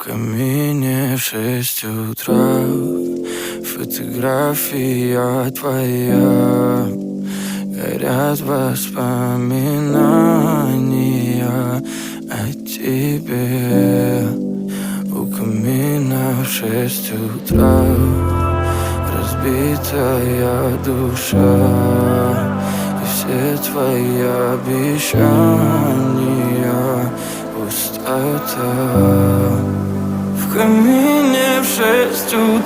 камине в 6 утра. Фотография твоя, горят воспоминания о тебе. У камина в 6 утра разбитая душа, и все твои обещания пустота. В камине в 6 утра